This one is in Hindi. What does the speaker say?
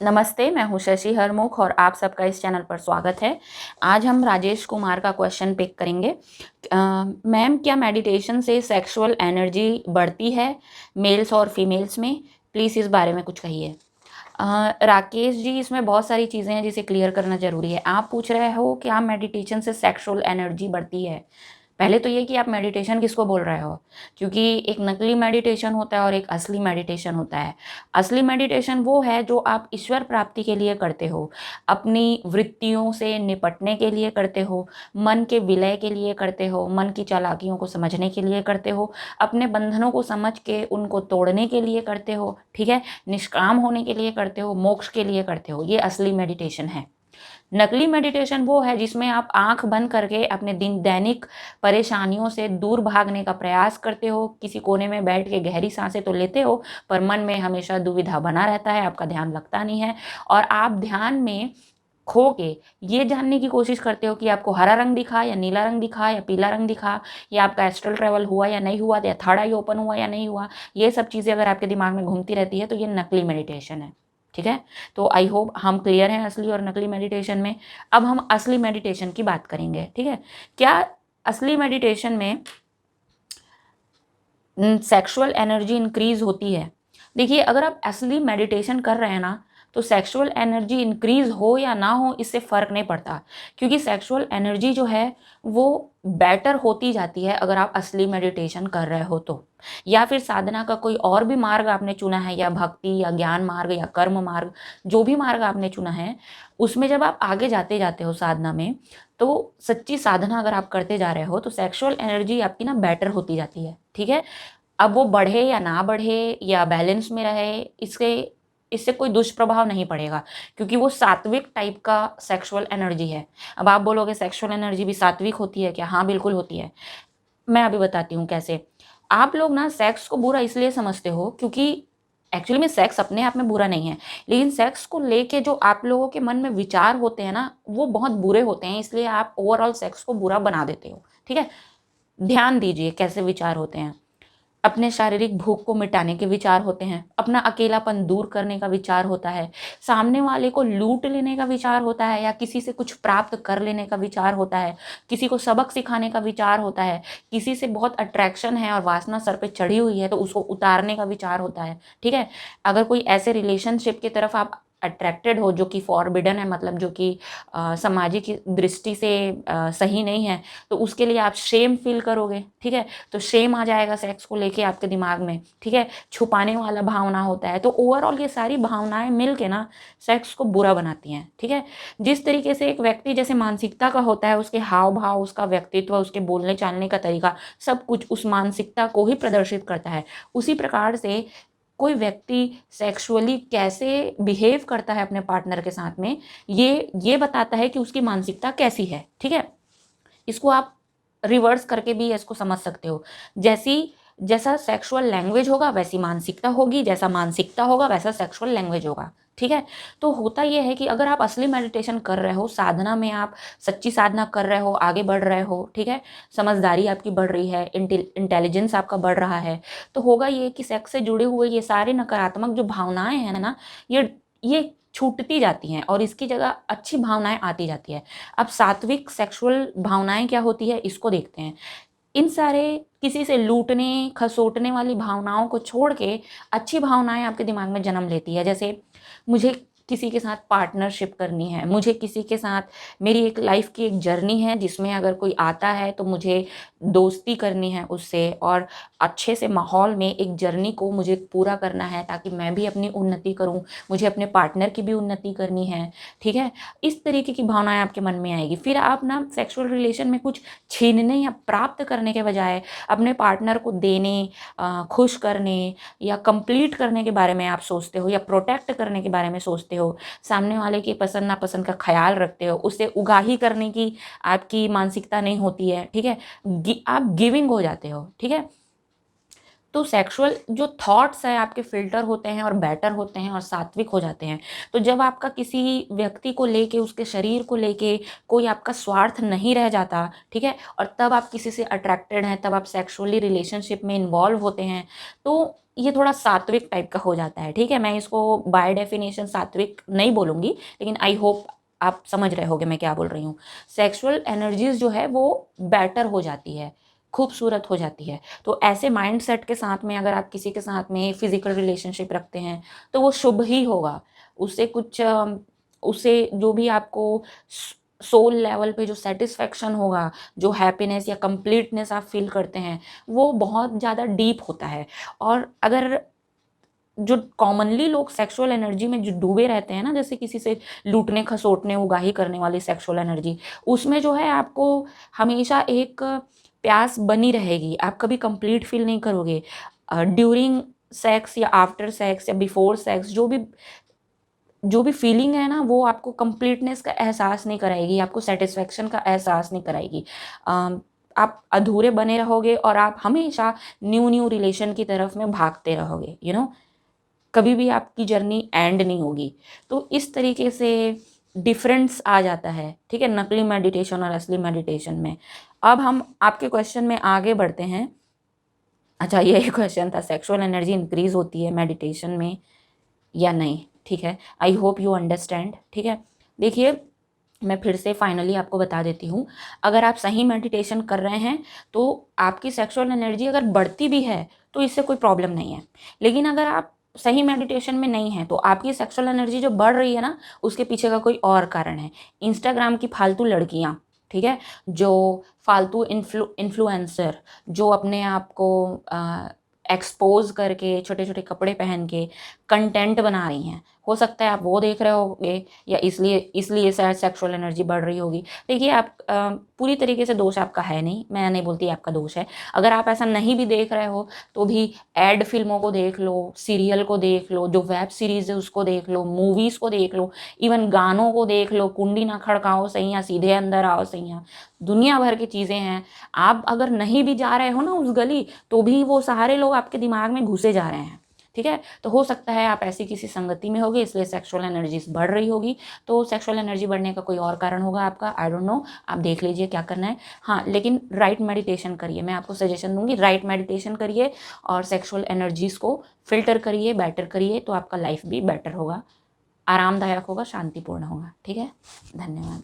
नमस्ते, मैं हूँ शशि हरमुख और आप सबका इस चैनल पर स्वागत है। आज हम राजेश कुमार का क्वेश्चन पिक करेंगे। मैम, क्या मेडिटेशन से सेक्सुअल एनर्जी बढ़ती है मेल्स और फीमेल्स में? प्लीज़ इस बारे में कुछ कहिए। राकेश जी, इसमें बहुत सारी चीज़ें हैं जिसे क्लियर करना ज़रूरी है। आप पूछ रहे हो कि आप मेडिटेशन से सेक्सुअल एनर्जी बढ़ती है। पहले तो ये कि आप मेडिटेशन किसको बोल रहे हो, क्योंकि एक नकली मेडिटेशन होता है और एक असली मेडिटेशन होता है। असली मेडिटेशन वो है जो आप ईश्वर प्राप्ति के लिए करते हो, अपनी वृत्तियों से निपटने के लिए करते हो, मन के विलय के लिए करते हो, मन की चालाकियों को समझने के लिए करते हो, अपने बंधनों को समझ के उनको तोड़ने के लिए करते हो, ठीक है, निष्काम होने के लिए करते हो, मोक्ष के लिए करते हो। ये असली मेडिटेशन है। नकली मेडिटेशन वो है जिसमें आप आंख बंद करके अपने दिन दैनिक परेशानियों से दूर भागने का प्रयास करते हो, किसी कोने में बैठ के गहरी सांसें तो लेते हो, पर मन में हमेशा दुविधा बना रहता है, आपका ध्यान लगता नहीं है और आप ध्यान में खो के ये जानने की कोशिश करते हो कि आपको हरा रंग दिखा या नीला रंग दिखा या पीला रंग दिखा, या आपका एस्ट्रल ट्रैवल हुआ या नहीं हुआ, या थर्ड आई ओपन हुआ या नहीं हुआ। ये सब चीज़ें अगर आपके दिमाग में घूमती रहती है तो ये नकली मेडिटेशन है। ठीक है, तो आई होप हम क्लियर हैं असली और नकली मेडिटेशन में। अब हम असली मेडिटेशन की बात करेंगे। ठीक है, क्या असली मेडिटेशन में सेक्सुअल एनर्जी इंक्रीज होती है? देखिए, अगर आप असली मेडिटेशन कर रहे हैं ना, तो सेक्सुअल एनर्जी इंक्रीज हो या ना हो इससे फ़र्क नहीं पड़ता, क्योंकि सेक्सुअल एनर्जी जो है वो बेटर होती जाती है अगर आप असली मेडिटेशन कर रहे हो तो। या फिर साधना का कोई और भी मार्ग आपने चुना है, या भक्ति या ज्ञान मार्ग या कर्म मार्ग, जो भी मार्ग आपने चुना है, उसमें जब आप आगे जाते जाते हो साधना में, तो सच्ची साधना अगर आप करते जा रहे हो तो सेक्सुअल एनर्जी आपकी ना बेटर होती जाती है। ठीक है, अब वो बढ़े या ना बढ़े या बैलेंस में रहे, इससे इससे कोई दुष्प्रभाव नहीं पड़ेगा, क्योंकि वो सात्विक टाइप का सेक्सुअल एनर्जी है। अब आप बोलोगे सेक्सुअल एनर्जी भी सात्विक होती है क्या? हाँ, बिल्कुल होती है। मैं अभी बताती हूँ कैसे। आप लोग ना सेक्स को बुरा इसलिए समझते हो क्योंकि एक्चुअली में सेक्स अपने आप में बुरा नहीं है, लेकिन सेक्स को लेके जो आप लोगों के मन में विचार होते हैं ना, वो बहुत बुरे होते हैं, इसलिए आप ओवरऑल सेक्स को बुरा बना देते हो। ठीक है, ध्यान दीजिए कैसे विचार होते हैं। अपने शारीरिक भूख को मिटाने के विचार होते हैं, अपना अकेलापन दूर करने का विचार होता है, सामने वाले को लूट लेने का विचार होता है, या किसी से कुछ प्राप्त कर लेने का विचार होता है, किसी को सबक सिखाने का विचार होता है, किसी से बहुत अट्रैक्शन है और वासना सर पे चढ़ी हुई है तो उसको उतारने का विचार होता है। ठीक है, अगर कोई ऐसे रिलेशनशिप की तरफ आप अट्रैक्टेड हो जो कि फॉरबिडन है, मतलब जो कि सामाजिक दृष्टि से सही नहीं है, तो उसके लिए आप शेम फील करोगे। ठीक है, तो शेम आ जाएगा सेक्स को लेके आपके दिमाग में। ठीक है, छुपाने वाला भावना होता है, तो ओवरऑल ये सारी भावनाएं मिल के ना सेक्स को बुरा बनाती हैं। ठीक है, जिस तरीके से एक व्यक्ति जैसे मानसिकता का होता है, उसके हाव भाव, उसका व्यक्तित्व, उसके बोलने चालने का तरीका, सब कुछ उस मानसिकता को ही प्रदर्शित करता है। उसी प्रकार से कोई व्यक्ति सेक्सुअली कैसे बिहेव करता है अपने पार्टनर के साथ में, ये बताता है कि उसकी मानसिकता कैसी है। ठीक है, इसको आप रिवर्स करके भी इसको समझ सकते हो। जैसा सेक्सुअल लैंग्वेज होगा वैसी मानसिकता होगी, जैसा मानसिकता होगा वैसा सेक्सुअल लैंग्वेज होगा। ठीक है, तो होता यह है कि अगर आप असली मेडिटेशन कर रहे हो, साधना में आप सच्ची साधना कर रहे हो, आगे बढ़ रहे हो, ठीक है, समझदारी आपकी बढ़ रही है, इंटेलिजेंस आपका बढ़ रहा है, तो होगा ये कि सेक्स से जुड़े हुए ये सारे नकारात्मक जो भावनाएं हैं ना, ये छूटती जाती हैं और इसकी जगह अच्छी भावनाएं आती जाती है। अब सात्विक सेक्सुअल भावनाएं क्या होती है इसको देखते हैं। इन सारे किसी से लूटने खसोटने वाली भावनाओं को छोड़ के अच्छी भावनाएं आपके दिमाग में जन्म लेती है। जैसे मुझे किसी के साथ पार्टनरशिप करनी है, मुझे किसी के साथ, मेरी एक लाइफ की एक जर्नी है जिसमें अगर कोई आता है तो मुझे दोस्ती करनी है उससे, और अच्छे से माहौल में एक जर्नी को मुझे पूरा करना है ताकि मैं भी अपनी उन्नति करूं, मुझे अपने पार्टनर की भी उन्नति करनी है। ठीक है, इस तरीके की भावनाएं आपके मन में आएगी। फिर आप ना सेक्सुअल रिलेशन में कुछ छीनने या प्राप्त करने के बजाय अपने पार्टनर को देने, खुश करने या कंप्लीट करने के बारे में आप सोचते हो, या प्रोटेक्ट करने के बारे में सोचते हो, सामने वाले की पसंद नापसंद का ख्याल रखते हो, उससे उगाही करने की आपकी मानसिकता नहीं होती है। ठीक है, आप गिविंग हो जाते हो। ठीक है, तो सेक्सुअल जो थॉट्स है आपके फिल्टर होते हैं और बेटर होते हैं और सात्विक हो जाते हैं। तो जब आपका किसी व्यक्ति को लेके, उसके शरीर को लेके कोई आपका स्वार्थ नहीं रह जाता, ठीक है, और तब आप किसी से अट्रैक्टेड हैं, तब आप सेक्सुअली रिलेशनशिप में इन्वॉल्व होते हैं, तो ये थोड़ा सात्विक टाइप का हो जाता है, ठीक है। मैं इसको बाय डेफिनेशन सात्विक नहीं बोलूँगी, लेकिन आई होप आप समझ रहे होगे मैं क्या बोल रही हूँ। सेक्सुअल एनर्जीज जो है वो बेटर हो जाती है, खूबसूरत हो जाती है। तो ऐसे माइंड सेट के साथ में अगर आप किसी के साथ में फिजिकल रिलेशनशिप रखते हैं तो वो शुभ ही होगा। उससे कुछ उससे जो भी आपको सोल लेवल पे जो सेटिस्फेक्शन होगा, जो हैप्पीनेस या कंप्लीटनेस आप फील करते हैं, वो बहुत ज़्यादा डीप होता है। और अगर जो कॉमनली लोग सेक्सुअल एनर्जी में जो डूबे रहते हैं ना, जैसे किसी से लूटने खसोटने उगाही करने वाली सेक्सुअल एनर्जी, उसमें जो है आपको हमेशा एक प्यास बनी रहेगी, आप कभी कंप्लीट फील नहीं करोगे। ड्यूरिंग सेक्स या आफ्टर सेक्स या बिफोर सेक्स जो भी फीलिंग है ना, वो आपको कंप्लीटनेस का एहसास नहीं कराएगी, आपको सेटिस्फेक्शन का एहसास नहीं कराएगी। आप अधूरे बने रहोगे और आप हमेशा न्यू न्यू रिलेशन की तरफ में भागते रहोगे, कभी भी आपकी जर्नी एंड नहीं होगी। तो इस तरीके से डिफरेंस आ जाता है, ठीक है, नकली मेडिटेशन और असली मेडिटेशन में। अब हम आपके क्वेश्चन में आगे बढ़ते हैं। अच्छा, ये क्वेश्चन था, सेक्सुअल एनर्जी इंक्रीज होती है मेडिटेशन में या नहीं, ठीक है। आई होप यू अंडरस्टैंड, ठीक है। देखिए, मैं फिर से फाइनली आपको बता देती हूँ, अगर आप सही मेडिटेशन कर रहे हैं तो आपकी सेक्सुअल एनर्जी अगर बढ़ती भी है तो इससे कोई प्रॉब्लम नहीं है। लेकिन अगर आप सही मेडिटेशन में नहीं है तो आपकी सेक्सुअल एनर्जी जो बढ़ रही है ना, उसके पीछे का कोई और कारण है। इंस्टाग्राम की फालतू लड़कियाँ, ठीक है, जो फालतू इन्फ्लुएंसर, जो अपने आप को एक्सपोज करके छोटे छोटे कपड़े पहन के कंटेंट बना रही हैं, हो सकता है आप वो देख रहे होगे या इसलिए इसलिए शायद सेक्सुअल एनर्जी बढ़ रही होगी। देखिए, आप पूरी तरीके से दोष आपका है नहीं, मैं नहीं बोलती आपका दोष है। अगर आप ऐसा नहीं भी देख रहे हो तो भी एड फिल्मों को देख लो, सीरियल को देख लो, जो वेब सीरीज है उसको देख लो, मूवीज़ को देख लो, इवन गानों को देख लो, कुंडी ना खड़काओ सैया सीधे अंदर आओ सैया, दुनिया भर की चीज़ें हैं। आप अगर नहीं भी जा रहे हो ना उस गली, तो भी वो सारे लोग आपके दिमाग में घुसे जा रहे हैं, ठीक है। तो हो सकता है आप ऐसी किसी संगति में होगे, इसलिए सेक्सुअल एनर्जी बढ़ रही होगी। तो सेक्सुअल एनर्जी बढ़ने का कोई और कारण होगा आपका, आई डोंट नो, आप देख लीजिए क्या करना है। हाँ, लेकिन राइट मेडिटेशन करिए, मैं आपको सजेशन दूंगी, राइट मेडिटेशन करिए और सेक्सुअल एनर्जीज को फिल्टर करिए, बेटर करिए, तो आपका लाइफ भी बेटर होगा, आरामदायक होगा, शांतिपूर्ण होगा, ठीक है। धन्यवाद।